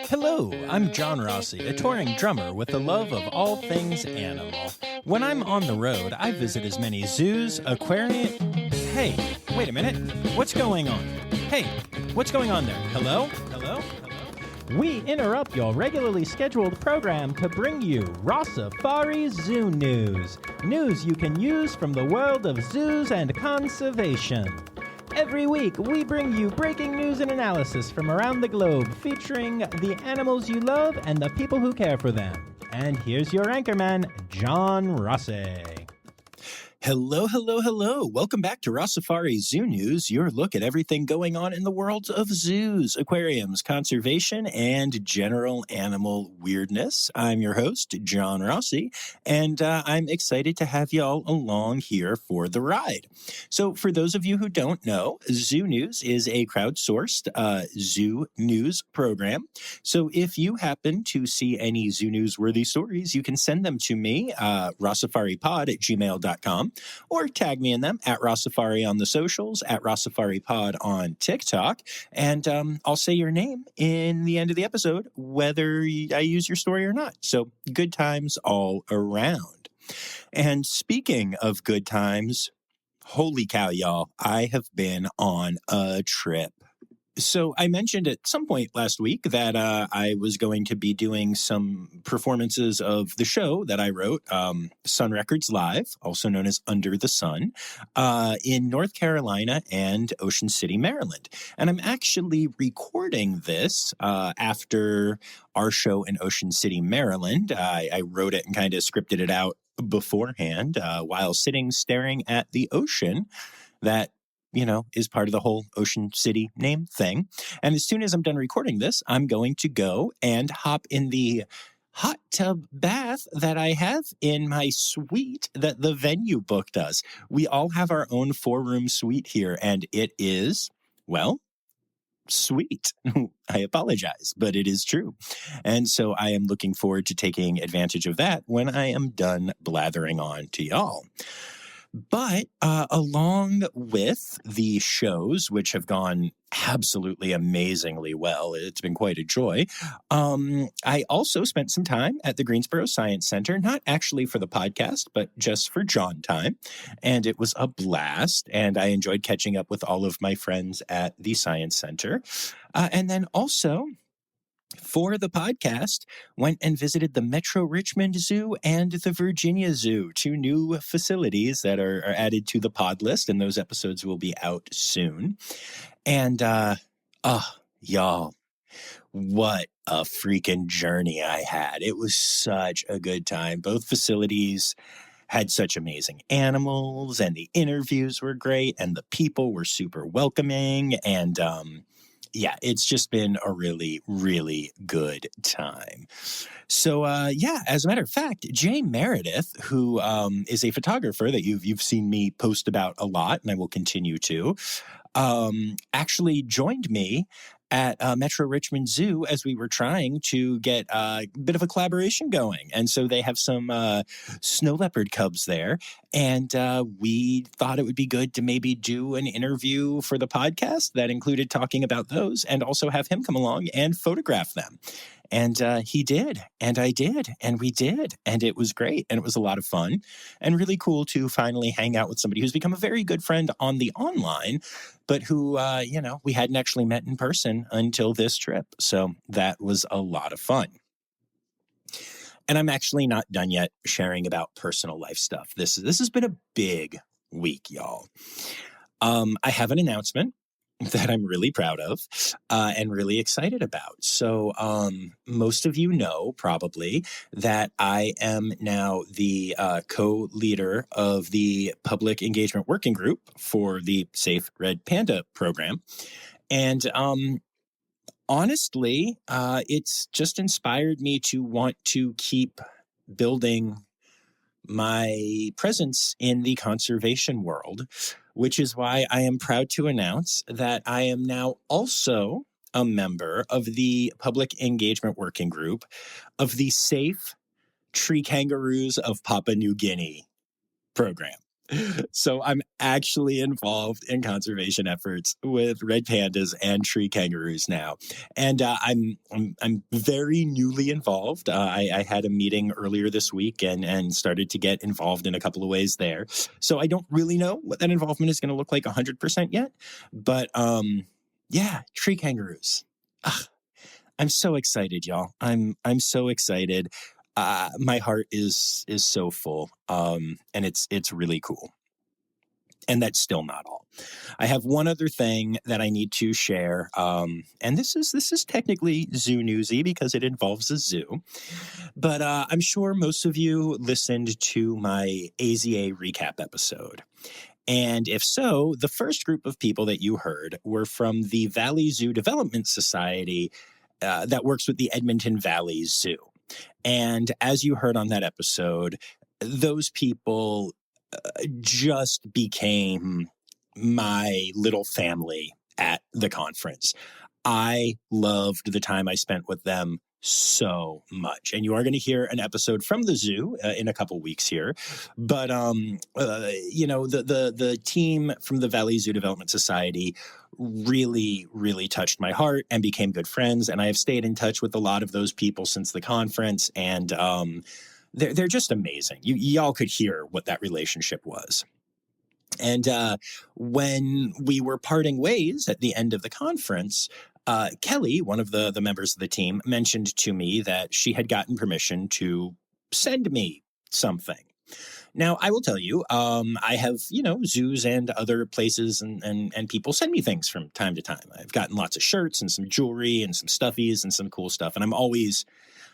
Hello, I'm John Rossi, a touring drummer with a love of all things animal. When I'm on the road, I visit as many zoos, aquariums. Hey, wait a minute. What's going on? Hey, what's going on there? Hello? Hello? Hello? We interrupt your regularly scheduled program to bring you Rossifari Zoo news. News you can use from the world of zoos and conservation. Every week, we bring you breaking news and analysis from around the globe, featuring the animals you love and the people who care for them. And here's your anchorman, John Rossi. Hello, hello, hello. Welcome back to Rossifari Zoo News, your look at everything going on in the world of zoos, aquariums, conservation, and general animal weirdness. I'm your host, John Rossi, and I'm excited to have you all along here for the ride. So for those of you who don't know, Zoo News is a crowdsourced zoo news program. So if you happen to see any zoo news-worthy stories, you can send them to me, rossifaripod@gmail.com. Or tag me in them at Rossifari on the socials, at Rossifaripod on TikTok, and I'll say your name in the end of the episode, whether I use your story or not. So good times all around. And speaking of good times, holy cow, y'all, I have been on a trip. So I mentioned at some point last week that I was going to be doing some performances of the show that I wrote, Sun Records Live, also known as Under the Sun, in North Carolina and Ocean City, Maryland. And I'm actually recording this after our show in Ocean City, Maryland. I wrote it and kind of scripted it out beforehand while sitting staring at the ocean that is part of the whole Ocean City name thing. And as soon as I'm done recording this, I'm going to go and hop in the hot tub bath that I have in my suite that the venue booked us. We all have our own 4-room suite here, and it is, well, sweet. I apologize, but it is true. And so I am looking forward to taking advantage of that when I am done blathering on to y'all. But along with the shows, which have gone absolutely amazingly well, it's been quite a joy, I also spent some time at the Greensboro Science Center, not actually for the podcast, but just for John time. And it was a blast, and I enjoyed catching up with all of my friends at the Science Center. And then also, for the podcast, went and visited the Metro Richmond Zoo and the Virginia Zoo, 2 new facilities that are added to the pod list, and those episodes will be out soon. And, y'all, what a freaking journey I had. It was such a good time. Both facilities had such amazing animals, and the interviews were great, and the people were super welcoming, and, yeah, it's just been a really, really good time. So, as a matter of fact, Jay Meredith, who is a photographer that you've seen me post about a lot, and I will continue to, actually joined me at Metro Richmond Zoo as we were trying to get a bit of a collaboration going. And so they have some snow leopard cubs there. And we thought it would be good to maybe do an interview for the podcast that included talking about those and also have him come along and photograph them. And he did, and I did, and we did, and it was great, and it was a lot of fun, and really cool to finally hang out with somebody who's become a very good friend on the online, but who, we hadn't actually met in person until this trip, so that was a lot of fun. And I'm actually not done yet sharing about personal life stuff. This has been a big week, y'all. I have an announcement that I'm really proud of and really excited about. So most of you know probably that I am now the co-leader of the Public Engagement Working Group for the Safe Red Panda program. And honestly, it's just inspired me to want to keep building my presence in the conservation world, which is why I am proud to announce that I am now also a member of the Public Engagement Working Group of the Safe Tree Kangaroos of Papua New Guinea program. So I'm actually involved in conservation efforts with red pandas and tree kangaroos now, and I'm very newly involved. I had a meeting earlier this week and started to get involved in a couple of ways there. So I don't really know what that involvement is going to look like 100% yet, but yeah, tree kangaroos. Ugh, I'm so excited, y'all. I'm so excited. My heart is so full, and it's really cool. And that's still not all. I have one other thing that I need to share, and this is technically zoo newsy because it involves a zoo. But I'm sure most of you listened to my AZA recap episode. And if so, the first group of people that you heard were from the Valley Zoo Development Society that works with the Edmonton Valley Zoo. And as you heard on that episode, those people just became my little family at the conference. I loved the time I spent with them so much. And you are going to hear an episode from the zoo in a couple weeks here. But, the team from the Valley Zoo Development Society really, really touched my heart and became good friends. And I have stayed in touch with a lot of those people since the conference. And they're just amazing. Y'all could hear what that relationship was. And when we were parting ways at the end of the conference, Kelly, one of the members of the team, mentioned to me that she had gotten permission to send me something. Now, I will tell you, I have, zoos and other places and people send me things from time to time. I've gotten lots of shirts and some jewelry and some stuffies and some cool stuff. And I'm always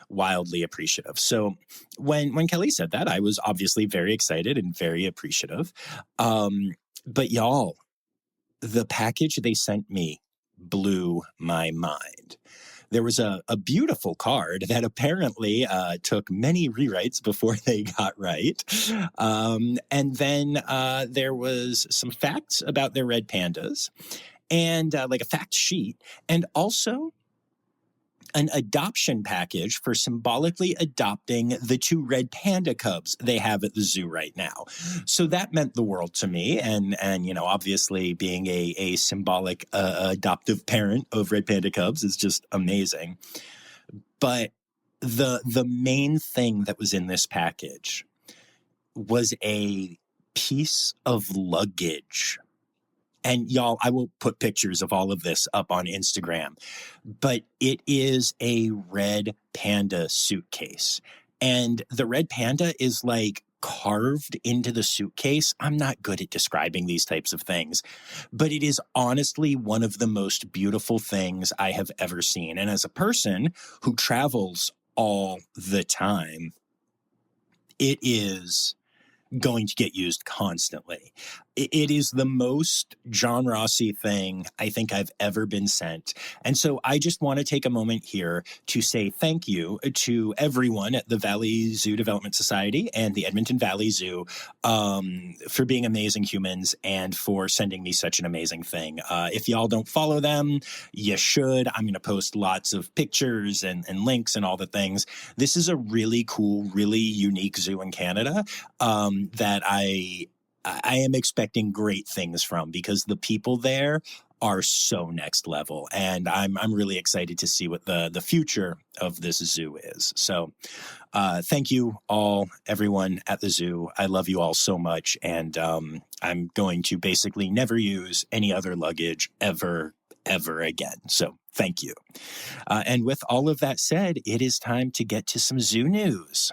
wildly appreciative. So when Kelly said that, I was obviously very excited and very appreciative. But y'all, the package they sent me blew my mind. There was a beautiful card that apparently took many rewrites before they got right. And then there was some facts about their red pandas and like a fact sheet, and also an adoption package for symbolically adopting the 2 red panda cubs they have at the zoo right now. So that meant the world to me. And obviously being a symbolic adoptive parent of red panda cubs is just amazing. But the main thing that was in this package was a piece of luggage. And y'all, I will put pictures of all of this up on Instagram, but it is a red panda suitcase. And the red panda is like carved into the suitcase. I'm not good at describing these types of things, but it is honestly one of the most beautiful things I have ever seen. And as a person who travels all the time, it is going to get used constantly. It is the most John Rossi thing I think I've ever been sent. And so I just want to take a moment here to say thank you to everyone at the Valley Zoo Development Society and the Edmonton Valley Zoo for being amazing humans and for sending me such an amazing thing. If y'all don't follow them, you should. I'm going to post lots of pictures and links and all the things. This is a really cool, really unique zoo in Canada that I am expecting great things from, because the people there are so next level, and I'm really excited to see what the future of this zoo is. So thank you all, everyone at the zoo. I love you all so much, and I'm going to basically never use any other luggage ever again. So thank you. And with all of that said, it is time to get to some zoo news.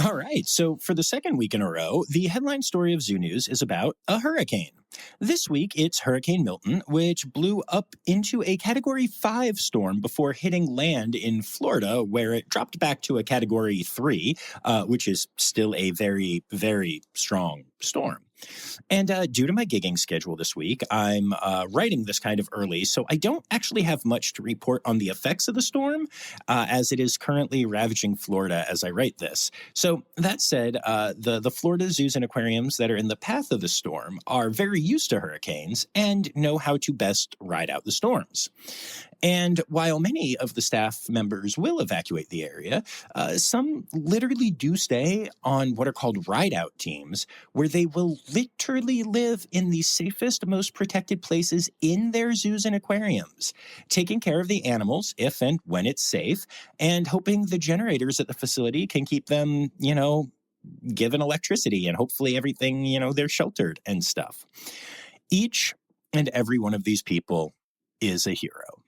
All right, so for the second week in a row, the headline story of Zoo News is about a hurricane. This week, it's Hurricane Milton, which blew up into a Category 5 storm before hitting land in Florida, where it dropped back to a Category 3, which is still a very, very strong storm. And due to my gigging schedule this week, I'm writing this kind of early, so I don't actually have much to report on the effects of the storm, as it is currently ravaging Florida as I write this. So that said, the Florida zoos and aquariums that are in the path of the storm are very used to hurricanes and know how to best ride out the storms. And while many of the staff members will evacuate the area, some literally do stay on what are called ride-out teams, where they will literally live in the safest, most protected places in their zoos and aquariums, taking care of the animals if and when it's safe, and hoping the generators at the facility can keep them, given electricity and hopefully everything, they're sheltered and stuff. Each and every one of these people is a hero.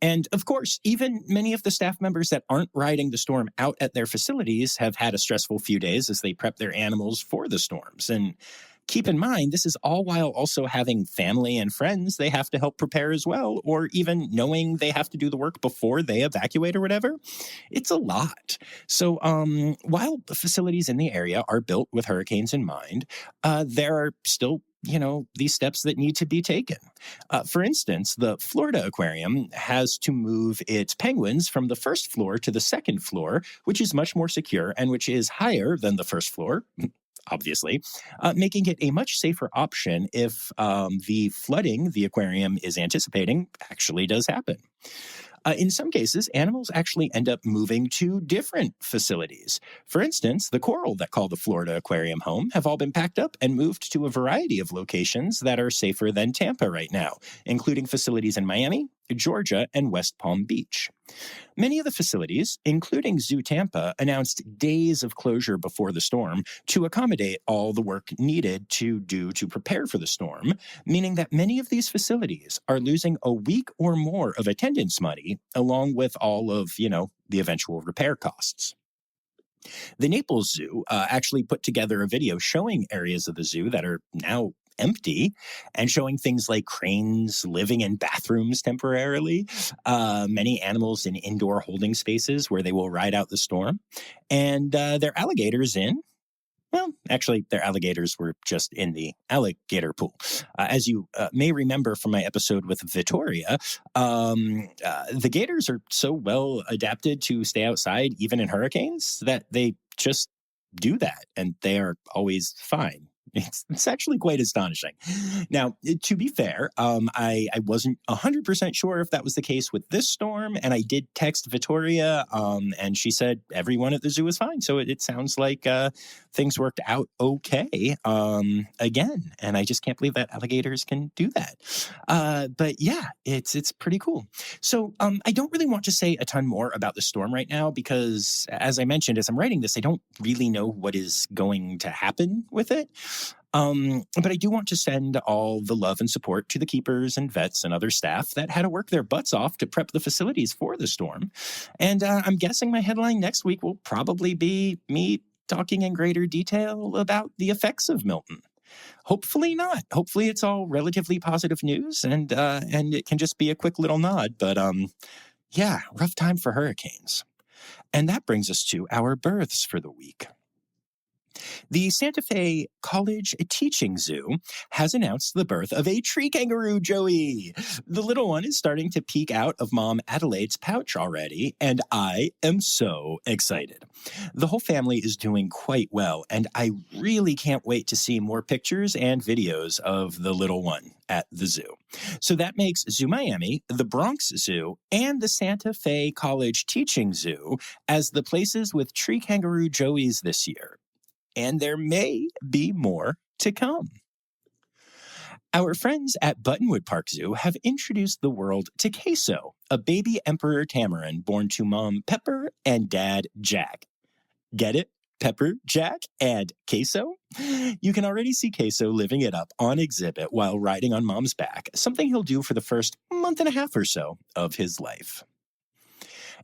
And of course, even many of the staff members that aren't riding the storm out at their facilities have had a stressful few days as they prep their animals for the storms. And keep in mind, this is all while also having family and friends they have to help prepare as well, or even knowing they have to do the work before they evacuate or whatever. It's a lot. So while the facilities in the area are built with hurricanes in mind, there are still these steps that need to be taken. For instance, the Florida Aquarium has to move its penguins from the first floor to the second floor, which is much more secure and which is higher than the first floor, obviously, making it a much safer option if the flooding the aquarium is anticipating actually does happen. In some cases, animals actually end up moving to different facilities. For instance, the coral that call the Florida Aquarium home have all been packed up and moved to a variety of locations that are safer than Tampa right now, including facilities in Miami, Georgia, and West Palm Beach. Many of the facilities, including Zoo Tampa, announced days of closure before the storm to accommodate all the work needed to prepare for the storm, meaning that many of these facilities are losing a week or more of attendance money, along with all of, the eventual repair costs. The Naples Zoo actually put together a video showing areas of the zoo that are now empty and showing things like cranes living in bathrooms temporarily, many animals in indoor holding spaces where they will ride out the storm, and their alligators their alligators were just in the alligator pool. As you may remember from my episode with Vittoria, the gators are so well adapted to stay outside, even in hurricanes, that they just do that, and they are always fine. It's actually quite astonishing. Now, to be fair, I wasn't 100% sure if that was the case with this storm, and I did text Vittoria, and she said everyone at the zoo is fine. So it sounds like things worked out okay again, and I just can't believe that alligators can do that. But yeah, it's pretty cool. So I don't really want to say a ton more about the storm right now because, as I mentioned, as I'm writing this, I don't really know what is going to happen with it. But I do want to send all the love and support to the keepers and vets and other staff that had to work their butts off to prep the facilities for the storm. And I'm guessing my headline next week will probably be me talking in greater detail about the effects of Milton. Hopefully not. Hopefully it's all relatively positive news and it can just be a quick little nod. But yeah, rough time for hurricanes. And that brings us to our births for the week. The Santa Fe College Teaching Zoo has announced the birth of a tree kangaroo, Joey. The little one is starting to peek out of Mom Adelaide's pouch already, and I am so excited. The whole family is doing quite well, and I really can't wait to see more pictures and videos of the little one at the zoo. So that makes Zoo Miami, the Bronx Zoo, and the Santa Fe College Teaching Zoo as the places with tree kangaroo Joeys this year. And there may be more to come. Our friends at Buttonwood Park Zoo have introduced the world to Queso, a baby emperor tamarin born to Mom Pepper and Dad Jack. Get it? Pepper, Jack, and Queso? You can already see Queso living it up on exhibit while riding on Mom's back, something he'll do for the first month and a half or so of his life.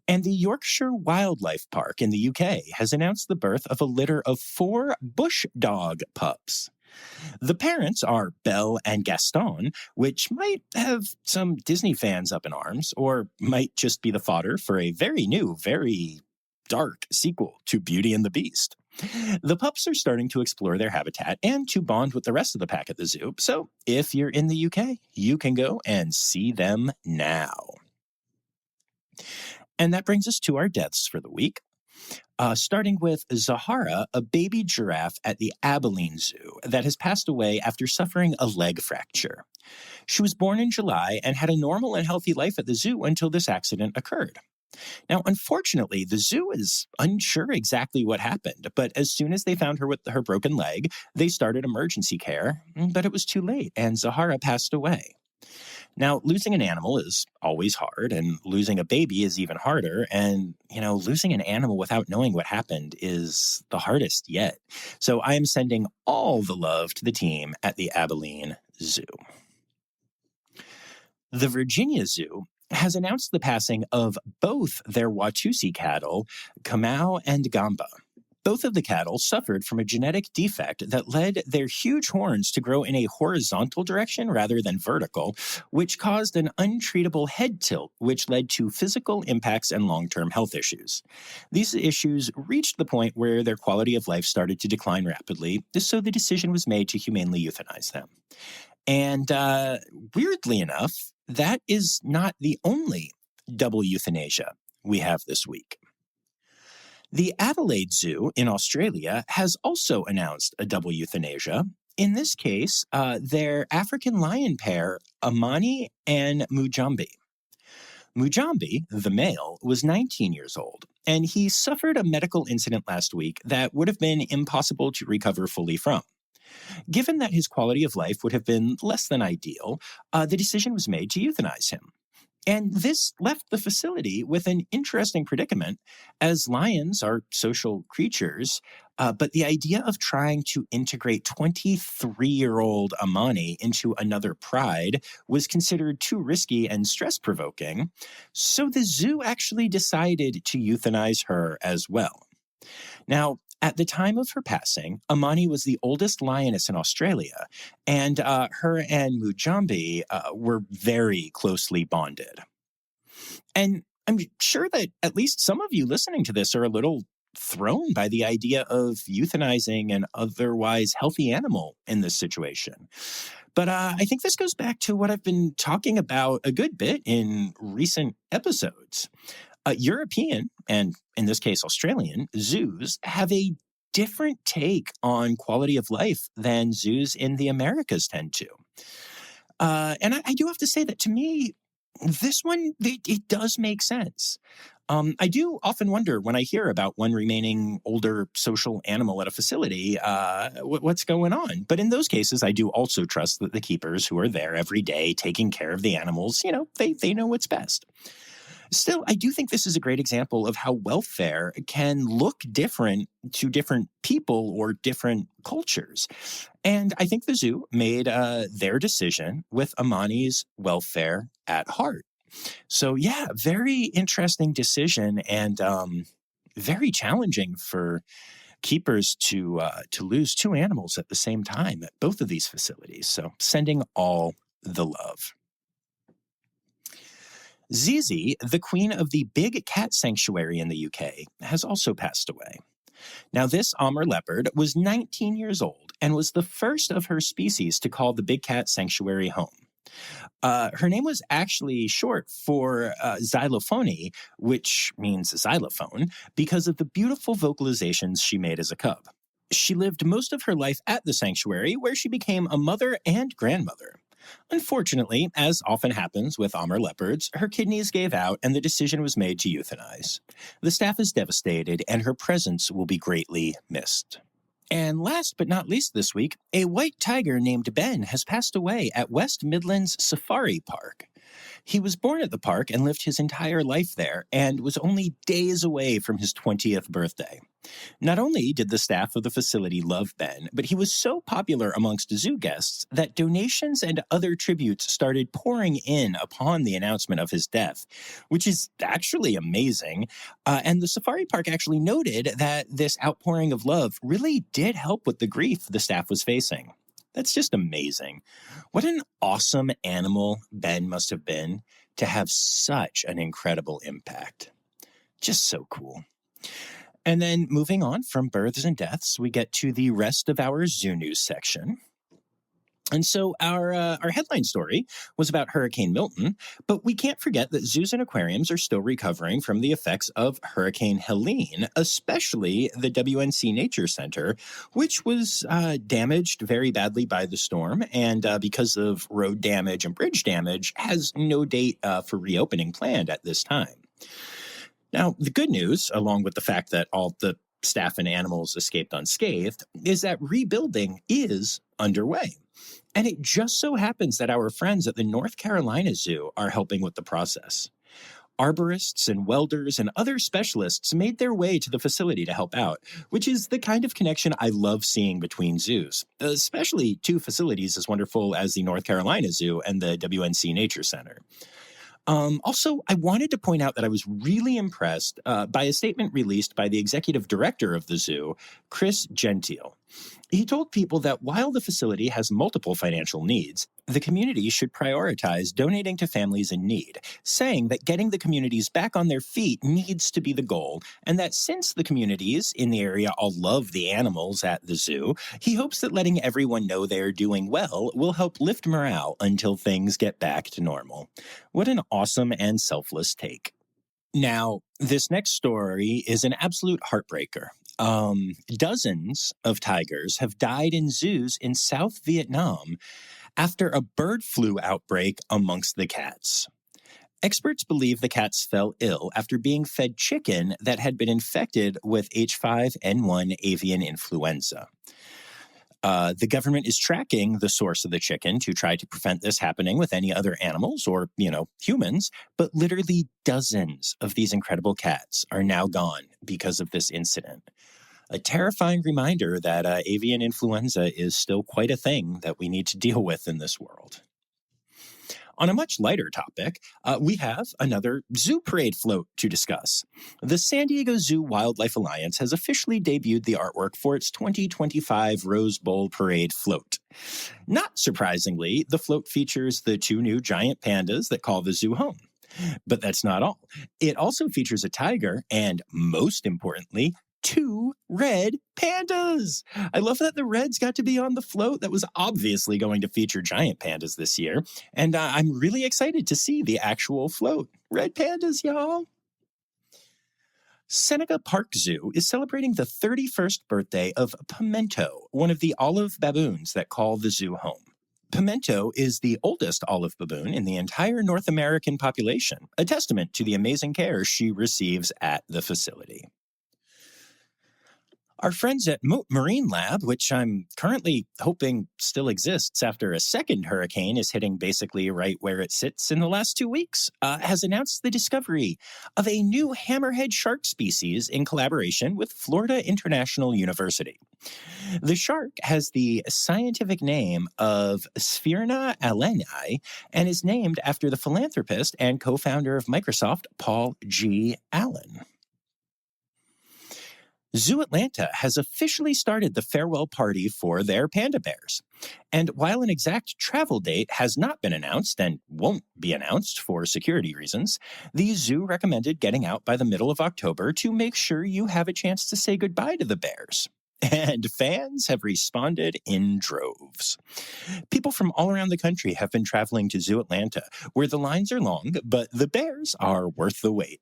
And the Yorkshire Wildlife Park in the UK has announced the birth of a litter of 4 bush dog pups. The parents are Belle and Gaston, which might have some Disney fans up in arms, or might just be the fodder for a very new, very dark sequel to Beauty and the Beast. The pups are starting to explore their habitat and to bond with the rest of the pack at the zoo. So if you're in the UK, you can go and see them now. And that brings us to our deaths for the week. Starting with Zahara, a baby giraffe at the Abilene Zoo that has passed away after suffering a leg fracture. She was born in July and had a normal and healthy life at the zoo until this accident occurred. Now, unfortunately, the zoo is unsure exactly what happened, but as soon as they found her with her broken leg, they started emergency care, but it was too late and Zahara passed away. Now, losing an animal is always hard, and losing a baby is even harder. And, losing an animal without knowing what happened is the hardest yet. So I am sending all the love to the team at the Abilene Zoo. The Virginia Zoo has announced the passing of both their Watusi cattle, Kamau and Gamba. Both of the cattle suffered from a genetic defect that led their huge horns to grow in a horizontal direction rather than vertical, which caused an untreatable head tilt, which led to physical impacts and long-term health issues. These issues reached the point where their quality of life started to decline rapidly, so the decision was made to humanely euthanize them. And weirdly enough, that is not the only double euthanasia we have this week. The Adelaide Zoo in Australia has also announced a double euthanasia. In this case, their African lion pair, Amani and Mujambi. Mujambi, the male, was 19 years old, and he suffered a medical incident last week that would have been impossible to recover fully from. Given that his quality of life would have been less than ideal, the decision was made to euthanize him. And this left the facility with an interesting predicament, as lions are social creatures, but the idea of trying to integrate 23-year-old Amani into another pride was considered too risky and stress-provoking, so the zoo actually decided to euthanize her as well. Now, at the time of her passing, Amani was the oldest lioness in Australia, and her and Mujambi were very closely bonded. And I'm sure that at least some of you listening to this are a little thrown by the idea of euthanizing an otherwise healthy animal in this situation. But I think this goes back to what I've been talking about a good bit in recent episodes. European, and in this case Australian, zoos have a different take on quality of life than zoos in the Americas tend to. And I do have to say that to me, this one, it does make sense. I do often wonder when I hear about one remaining older social animal at a facility, what's going on. But in those cases, I do also trust that the keepers who are there every day taking care of the animals, they know what's best. Still, I do think this is a great example of how welfare can look different to different people or different cultures. And I think the zoo made their decision with Amani's welfare at heart. So yeah, very interesting decision and very challenging for keepers to lose two animals at the same time at both of these facilities. So sending all the love. Zizi, the queen of the Big Cat Sanctuary in the UK, has also passed away. Now, this Amur leopard was 19 years old and was the first of her species to call the Big Cat Sanctuary home. Her name was actually short for xylophone, which means xylophone, because of the beautiful vocalizations she made as a cub. She lived most of her life at the sanctuary, where she became a mother and grandmother. Unfortunately, as often happens with Amur leopards, her kidneys gave out and the decision was made to euthanize. The staff is devastated and her presence will be greatly missed. And last but not least this week, a white tiger named Ben has passed away at West Midlands Safari Park. He was born at the park and lived his entire life there and was only days away from his 20th birthday. Not only did the staff of the facility love Ben, but he was so popular amongst zoo guests that donations and other tributes started pouring in upon the announcement of his death, which is actually amazing. And the safari park actually noted that this outpouring of love really did help with the grief the staff was facing. That's just amazing. What an awesome animal Ben must have been to have such an incredible impact. Just so cool. And then moving on from births and deaths, we get to the rest of our zoo news section. And so our headline story was about Hurricane Milton, but we can't forget that zoos and aquariums are still recovering from the effects of Hurricane Helene, especially the WNC Nature Center, which was damaged very badly by the storm, and because of road damage and bridge damage, has no date for reopening planned at this time. Now, the good news, along with the fact that all the staff and animals escaped unscathed, is that rebuilding is underway. And it just so happens that our friends at the North Carolina Zoo are helping with the process. Arborists and welders and other specialists made their way to the facility to help out, which is the kind of connection I love seeing between zoos, especially two facilities as wonderful as the North Carolina Zoo and the WNC Nature Center. Also, I wanted to point out that I was really impressed by a statement released by the executive director of the zoo, Chris Gentile. He told people that while the facility has multiple financial needs, the community should prioritize donating to families in need, saying that getting the communities back on their feet needs to be the goal, and that since the communities in the area all love the animals at the zoo, he hopes that letting everyone know they are doing well will help lift morale until things get back to normal. What an awesome and selfless take. Now, this next story is an absolute heartbreaker. Dozens of tigers have died in zoos in South Vietnam after a bird flu outbreak amongst the cats. Experts believe the cats fell ill after being fed chicken that had been infected with H5N1 avian influenza. The government is tracking the source of the chicken to try to prevent this happening with any other animals or, humans, but literally dozens of these incredible cats are now gone because of this incident. A terrifying reminder that avian influenza is still quite a thing that we need to deal with in this world. On a much lighter topic, we have another zoo parade float to discuss. The San Diego Zoo Wildlife Alliance has officially debuted the artwork for its 2025 Rose Bowl Parade float. Not surprisingly, the float features the two new giant pandas that call the zoo home. But that's not all. It also features a tiger and, most importantly, two red pandas. I love that the reds got to be on the float that was obviously going to feature giant pandas this year. And I'm really excited to see the actual float. Red pandas, y'all. Seneca Park Zoo is celebrating the 31st birthday of Pimento, one of the olive baboons that call the zoo home. Pimento is the oldest olive baboon in the entire North American population, a testament to the amazing care she receives at the facility. Our friends at Mote Marine Lab, which I'm currently hoping still exists after a second hurricane is hitting basically right where it sits in the last 2 weeks, has announced the discovery of a new hammerhead shark species in collaboration with Florida International University. The shark has the scientific name of Sphyrna alleni and is named after the philanthropist and co-founder of Microsoft, Paul G. Allen. Zoo Atlanta has officially started the farewell party for their panda bears. And while an exact travel date has not been announced and won't be announced for security reasons, the zoo recommended getting out by the middle of October to make sure you have a chance to say goodbye to the bears. And fans have responded in droves. People from all around the country have been traveling to Zoo Atlanta, where the lines are long, but the bears are worth the wait.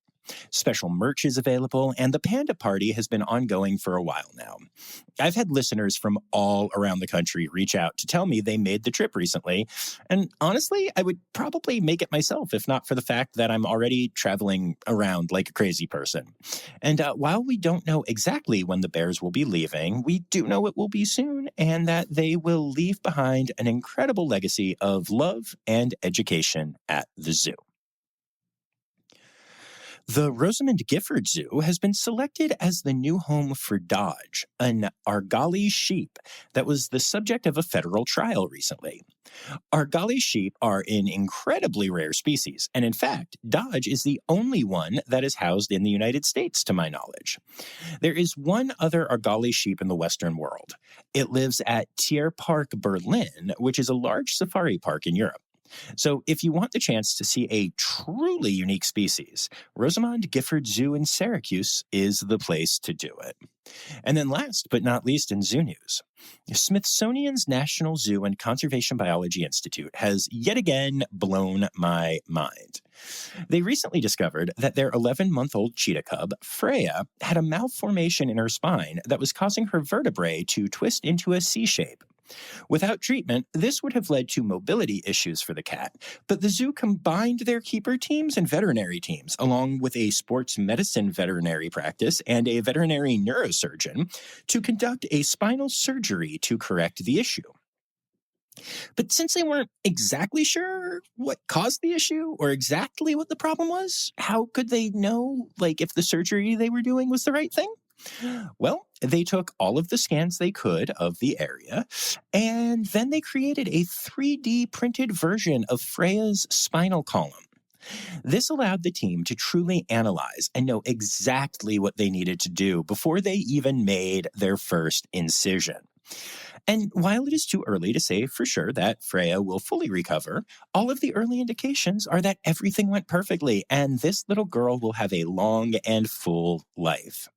Special merch is available, and the Panda Party has been ongoing for a while now. I've had listeners from all around the country reach out to tell me they made the trip recently, and honestly, I would probably make it myself if not for the fact that I'm already traveling around like a crazy person. And while we don't know exactly when the bears will be leaving, we do know it will be soon, and that they will leave behind an incredible legacy of love and education at the zoo. The Rosamond Gifford Zoo has been selected as the new home for Dodge, an Argali sheep that was the subject of a federal trial recently. Argali sheep are an incredibly rare species, and in fact, Dodge is the only one that is housed in the United States, to my knowledge. There is one other Argali sheep in the Western world. It lives at Tierpark Berlin, which is a large safari park in Europe. So if you want the chance to see a truly unique species, Rosamond Gifford Zoo in Syracuse is the place to do it. And then last but not least in zoo news, Smithsonian's National Zoo and Conservation Biology Institute has yet again blown my mind. They recently discovered that their 11-month-old cheetah cub, Freya, had a malformation in her spine that was causing her vertebrae to twist into a C shape. Without treatment, this would have led to mobility issues for the cat, but the zoo combined their keeper teams and veterinary teams, along with a sports medicine veterinary practice and a veterinary neurosurgeon, to conduct a spinal surgery to correct the issue. But since they weren't exactly sure what caused the issue or exactly what the problem was, how could they know, if the surgery they were doing was the right thing? Well, they took all of the scans they could of the area, and then they created a 3D printed version of Freya's spinal column. This allowed the team to truly analyze and know exactly what they needed to do before they even made their first incision. And while it is too early to say for sure that Freya will fully recover, all of the early indications are that everything went perfectly, and this little girl will have a long and full life.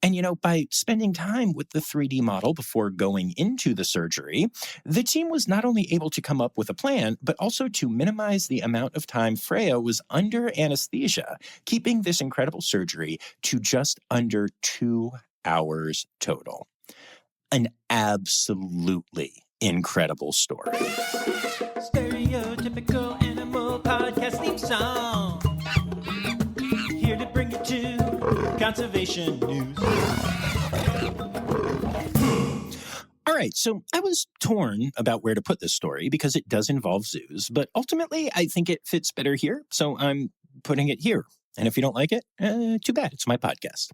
And, by spending time with the 3D model before going into the surgery, the team was not only able to come up with a plan, but also to minimize the amount of time Freya was under anesthesia, keeping this incredible surgery to just under 2 hours total. An absolutely incredible story. Stereotypical animal podcast theme song. Here to bring you to conservation news. All right, so I was torn about where to put this story because it does involve zoos, but ultimately I think it fits better here, so I'm putting it here. And if you don't like it, too bad. It's my podcast.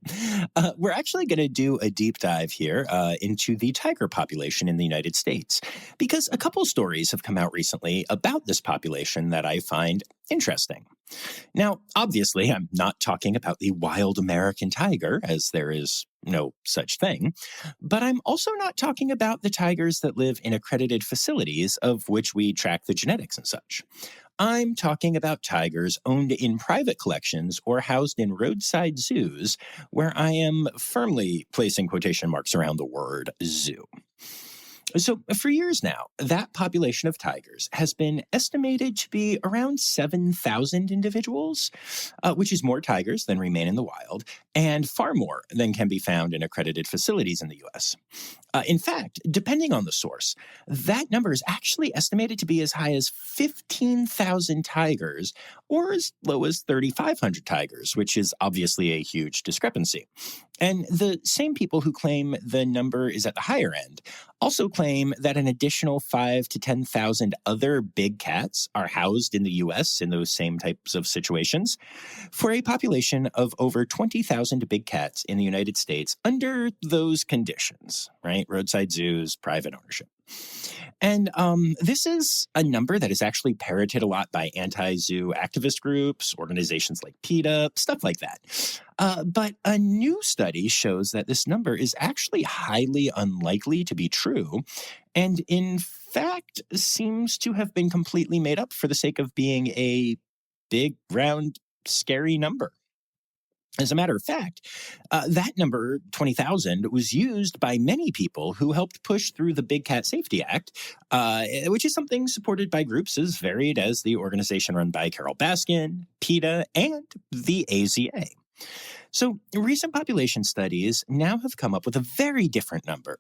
We're actually going to do a deep dive here into the tiger population in the United States, because a couple stories have come out recently about this population that I find interesting. Now, obviously, I'm not talking about the wild American tiger, as there is no such thing, but I'm also not talking about the tigers that live in accredited facilities of which we track the genetics and such. I'm talking about tigers owned in private collections or housed in roadside zoos, where I am firmly placing quotation marks around the word zoo. So for years now, that population of tigers has been estimated to be around 7,000 individuals, which is more tigers than remain in the wild, and far more than can be found in accredited facilities in the U.S. In fact, depending on the source, that number is actually estimated to be as high as 15,000 tigers or as low as 3,500 tigers, which is obviously a huge discrepancy. And the same people who claim the number is at the higher end also claim that an additional 5,000 to 10,000 other big cats are housed in the U.S. in those same types of situations, for a population of over 20,000 big cats in the United States under those conditions, right? Roadside zoos, private ownership. And this is a number that is actually parroted a lot by anti-zoo activist groups, organizations like PETA, stuff like that. But a new study shows that this number is actually highly unlikely to be true, and in fact seems to have been completely made up for the sake of being a big, round, scary number. As a matter of fact, that number, 20,000, was used by many people who helped push through the Big Cat Safety Act, which is something supported by groups as varied as the organization run by Carol Baskin, PETA, and the AZA. So recent population studies now have come up with a very different number.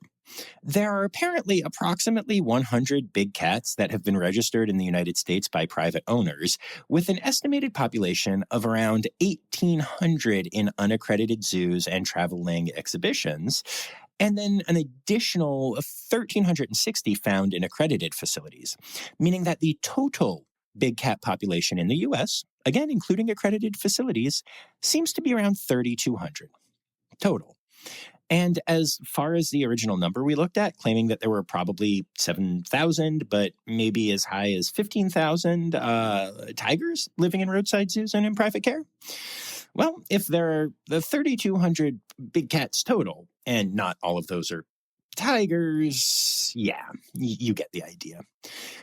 There are apparently approximately 100 big cats that have been registered in the United States by private owners, with an estimated population of around 1,800 in unaccredited zoos and traveling exhibitions, and then an additional 1,360 found in accredited facilities, meaning that the total big cat population in the U.S., again, including accredited facilities, seems to be around 3,200 total. And as far as the original number we looked at, claiming that there were probably 7,000, but maybe as high as 15,000 tigers living in roadside zoos and in private care, well, if there are the 3,200 big cats total, and not all of those are tigers, yeah, you get the idea.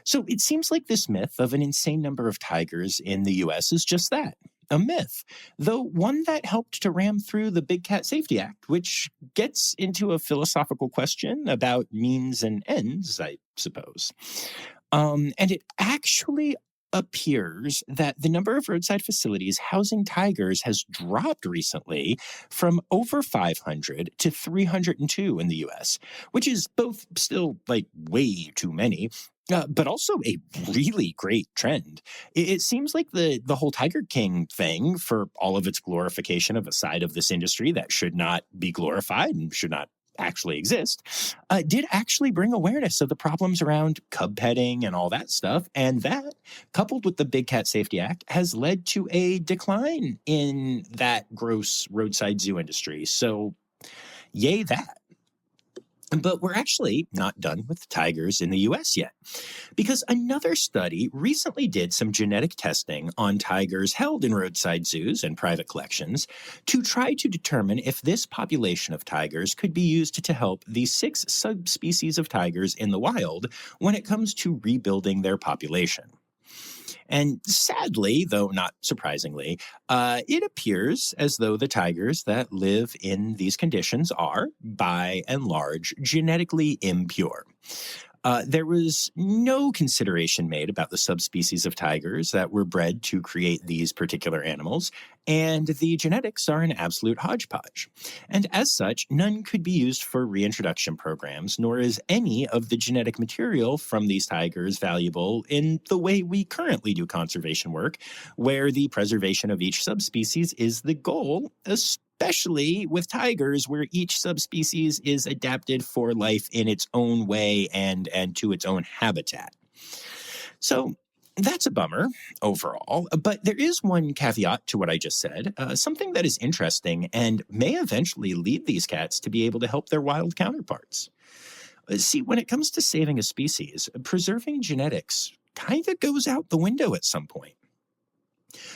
So it seems like this myth of an insane number of tigers in the US is just that, a myth, though one that helped to ram through the Big Cat Safety Act, which gets into a philosophical question about means and ends, I suppose. And it actually appears that the number of roadside facilities housing tigers has dropped recently from over 500 to 302 in the US, which is both still like way too many. But also a really great trend. It seems like the whole Tiger King thing, for all of its glorification of a side of this industry that should not be glorified and should not actually exist, did actually bring awareness of the problems around cub petting and all that stuff. And that, coupled with the Big Cat Safety Act, has led to a decline in that gross roadside zoo industry. So, yay that. But we're actually not done with tigers in the US yet, because another study recently did some genetic testing on tigers held in roadside zoos and private collections to try to determine if this population of tigers could be used to help the 6 subspecies of tigers in the wild when it comes to rebuilding their population. And sadly, though not surprisingly, it appears as though the tigers that live in these conditions are, by and large, genetically impure. There was no consideration made about the subspecies of tigers that were bred to create these particular animals, and the genetics are an absolute hodgepodge. And as such, none could be used for reintroduction programs, nor is any of the genetic material from these tigers valuable in the way we currently do conservation work, where the preservation of each subspecies is the goal, especially with tigers, where each subspecies is adapted for life in its own way and to its own habitat. So that's a bummer overall, but there is one caveat to what I just said, something that is interesting and may eventually lead these cats to be able to help their wild counterparts. See, when it comes to saving a species, preserving genetics kind of goes out the window at some point.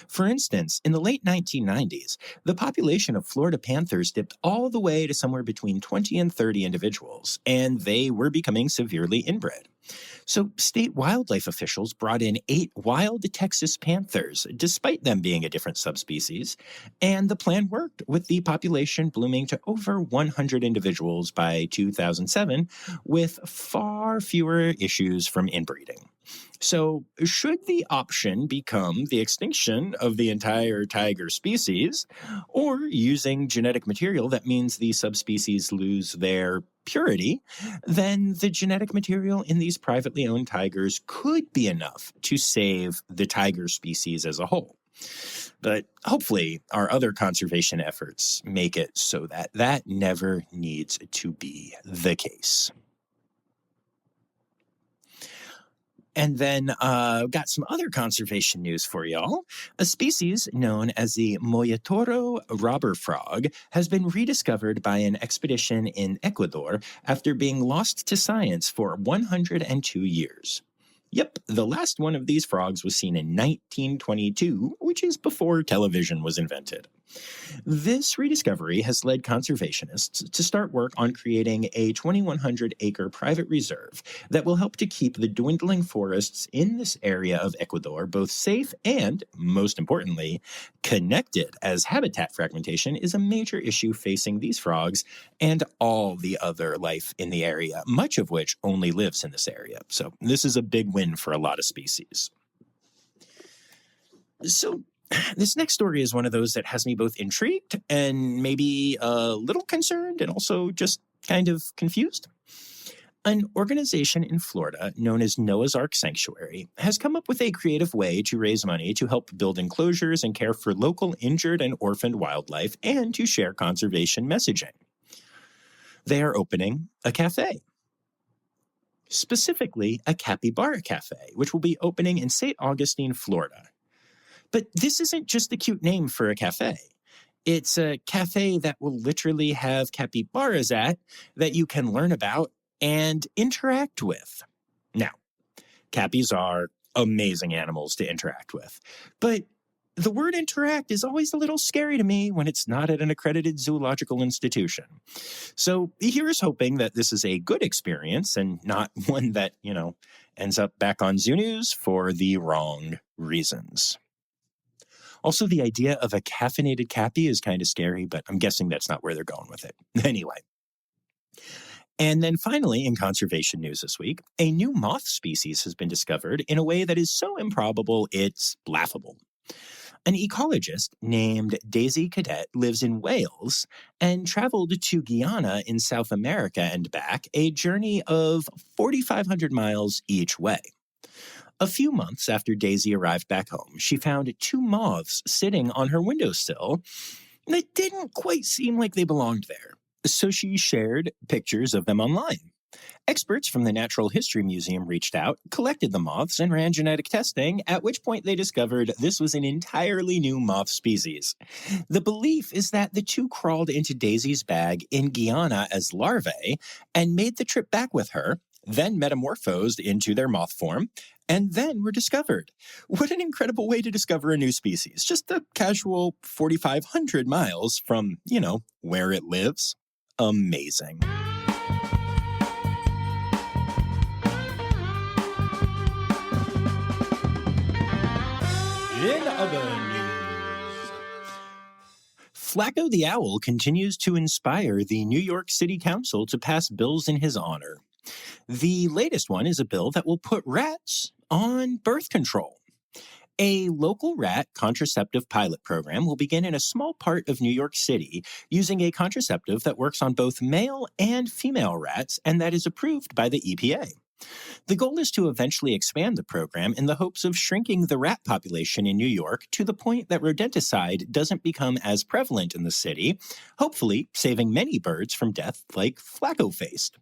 For instance, in the late 1990s, the population of Florida panthers dipped all the way to somewhere between 20 and 30 individuals, and they were becoming severely inbred. So state wildlife officials brought in 8 wild Texas panthers, despite them being a different subspecies, and the plan worked, with the population blooming to over 100 individuals by 2007, with far fewer issues from inbreeding. So, should the option become the extinction of the entire tiger species, or using genetic material that means the subspecies lose their purity, then the genetic material in these privately owned tigers could be enough to save the tiger species as a whole. But hopefully, our other conservation efforts make it so that that never needs to be the case. And then got some other conservation news for y'all. A species known as the Moyatoro robber frog has been rediscovered by an expedition in Ecuador after being lost to science for 102 years. Yep, the last one of these frogs was seen in 1922, which is before television was invented. This rediscovery has led conservationists to start work on creating a 2,100-acre private reserve that will help to keep the dwindling forests in this area of Ecuador both safe and, most importantly, connected, as habitat fragmentation is a major issue facing these frogs and all the other life in the area, much of which only lives in this area. So this is a big win for a lot of species. So this next story is one of those that has me both intrigued and maybe a little concerned and also just kind of confused. An organization in Florida known as Noah's Ark Sanctuary has come up with a creative way to raise money to help build enclosures and care for local injured and orphaned wildlife and to share conservation messaging. They are opening a cafe. Specifically, a Capybara Cafe, which will be opening in St. Augustine, Florida. But this isn't just a cute name for a cafe. It's a cafe that will literally have capybaras at that you can learn about and interact with. Now, cappies are amazing animals to interact with, but The word interact is always a little scary to me when it's not at an accredited zoological institution. So here's hoping that this is a good experience and not one that, ends up back on Zoo News for the wrong reasons. Also, the idea of a caffeinated cappy is kind of scary, but I'm guessing that's not where they're going with it. Anyway. And then finally, in conservation news this week, a new moth species has been discovered in a way that is so improbable it's laughable. An ecologist named Daisy Cadet lives in Wales and traveled to Guyana in South America and back, a journey of 4,500 miles each way. A few months after Daisy arrived back home, she found two moths sitting on her windowsill that didn't quite seem like they belonged there. So she shared pictures of them online. Experts from the Natural History Museum reached out, collected the moths, and ran genetic testing, at which point they discovered this was an entirely new moth species. The belief is that the two crawled into Daisy's bag in Guyana as larvae and made the trip back with her, then metamorphosed into their moth form, and then were discovered. What an incredible way to discover a new species. Just a casual 4,500 miles from, where it lives. Amazing. In other news, Flacco the Owl continues to inspire the New York City Council to pass bills in his honor. The latest one is a bill that will put rats on birth control. A local rat contraceptive pilot program will begin in a small part of New York City using a contraceptive that works on both male and female rats and that is approved by the EPA. The goal is to eventually expand the program in the hopes of shrinking the rat population in New York to the point that rodenticide doesn't become as prevalent in the city, hopefully saving many birds from death like Flacco faced.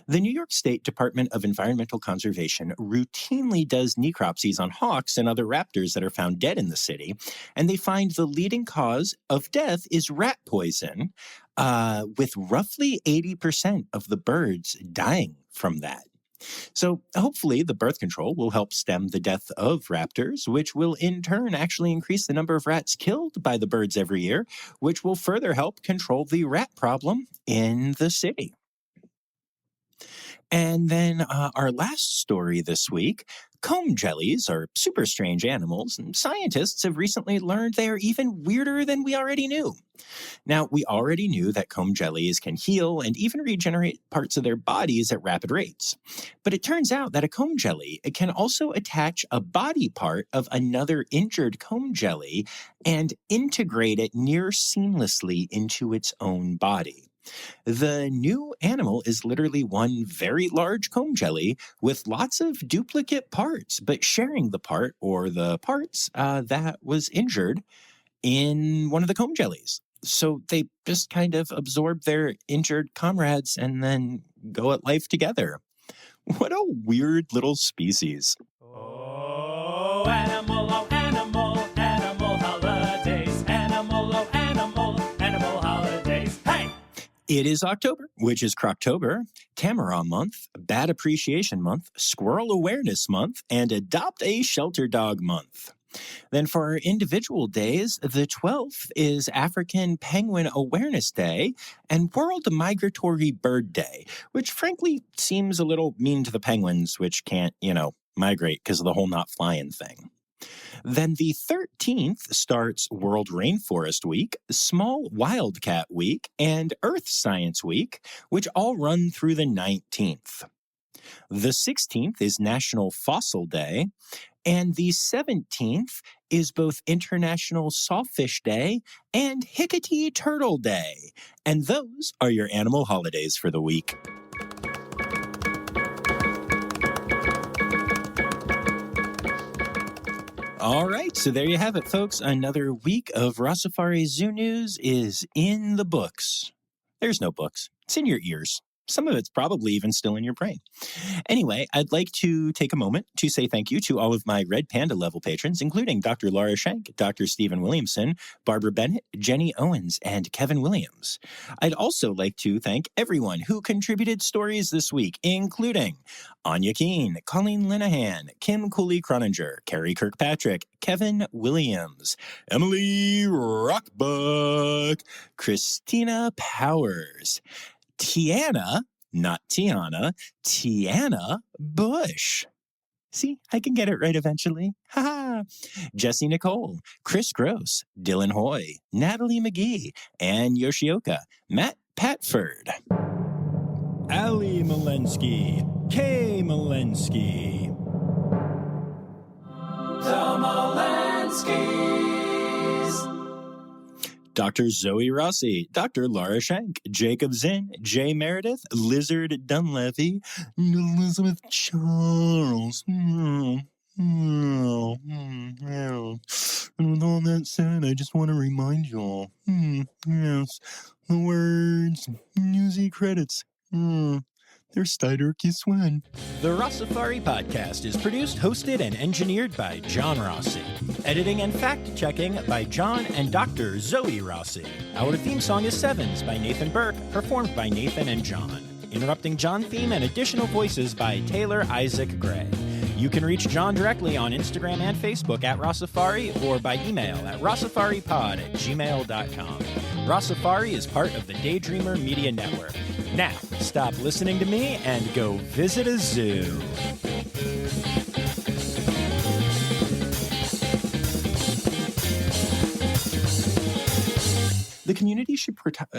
The New York State Department of Environmental Conservation routinely does necropsies on hawks and other raptors that are found dead in the city, and they find the leading cause of death is rat poison, with roughly 80% of the birds dying from that. So hopefully the birth control will help stem the death of raptors, which will in turn actually increase the number of rats killed by the birds every year, which will further help control the rat problem in the city. And then our last story this week, comb jellies are super strange animals, and scientists have recently learned they are even weirder than we already knew. Now, we already knew that comb jellies can heal and even regenerate parts of their bodies at rapid rates. But it turns out that a comb jelly can also attach a body part of another injured comb jelly and integrate it near seamlessly into its own body. The new animal is literally one very large comb jelly with lots of duplicate parts, but sharing the part or the parts that was injured in one of the comb jellies. So they just kind of absorb their injured comrades and then go at life together. What a weird little species. oh animal, animal holidays, animal holidays, hey! It is October, which is Croctober, Tamarin Month, Bat Appreciation Month, Squirrel Awareness Month, and Adopt a Shelter Dog Month. Then for our individual days, the 12th is African Penguin Awareness Day and World Migratory Bird Day, which frankly seems a little mean to the penguins, which can't, migrate because of the whole not flying thing. Then the 13th starts World Rainforest Week, Small Wildcat Week, and Earth Science Week, which all run through the 19th. The 16th is National Fossil Day, and the 17th is both International Sawfish Day and Hickory Turtle Day. And those are your animal holidays for the week. All right, so there you have it, folks. Another week of Rossifari Zoo News is in the books. There's no books. It's in your ears. Some of it's probably even still in your brain. Anyway, I'd like to take a moment to say thank you to all of my Red Panda level patrons, including Dr. Laura Schenk, Dr. Stephen Williamson, Barbara Bennett, Jenny Owens, and Kevin Williams. I'd also like to thank everyone who contributed stories this week, including Anya Keene, Colleen Linehan, Kim Cooley-Croninger, Carrie Kirkpatrick, Kevin Williams, Emily Rockbuck, Christina Powers, Tiana, not Tiana, Tiana Bush. See, I can get it right eventually. Ha ha. Jessie Nicole, Chris Gross, Dylan Hoy, Natalie McGee, Ann Yoshioka, Matt Patford, Ali Malensky, Kay Malensky. The Malenskys. Dr. Zoe Rossi, Dr. Laura Schenk, Jacob Zinn, Jay Meredith, Lizard Dunleavy, Elizabeth Charles. And with all that said, I just want to remind you all, yes, the words, newsy credits, they're Steiderkis when. The Rossifari podcast is produced, hosted, and engineered by John Rossi. Editing and fact-checking by John and Dr. Zoe Rossi. Our theme song is Sevens by Nathan Burke, performed by Nathan and John. Interrupting John theme and additional voices by Taylor Isaac Gray. You can reach John directly on Instagram and Facebook at Rossifari or by email at rossifaripod@gmail.com. Rossifari is part of the Daydreamer Media Network. Now, stop listening to me and go visit a zoo. The community should protect.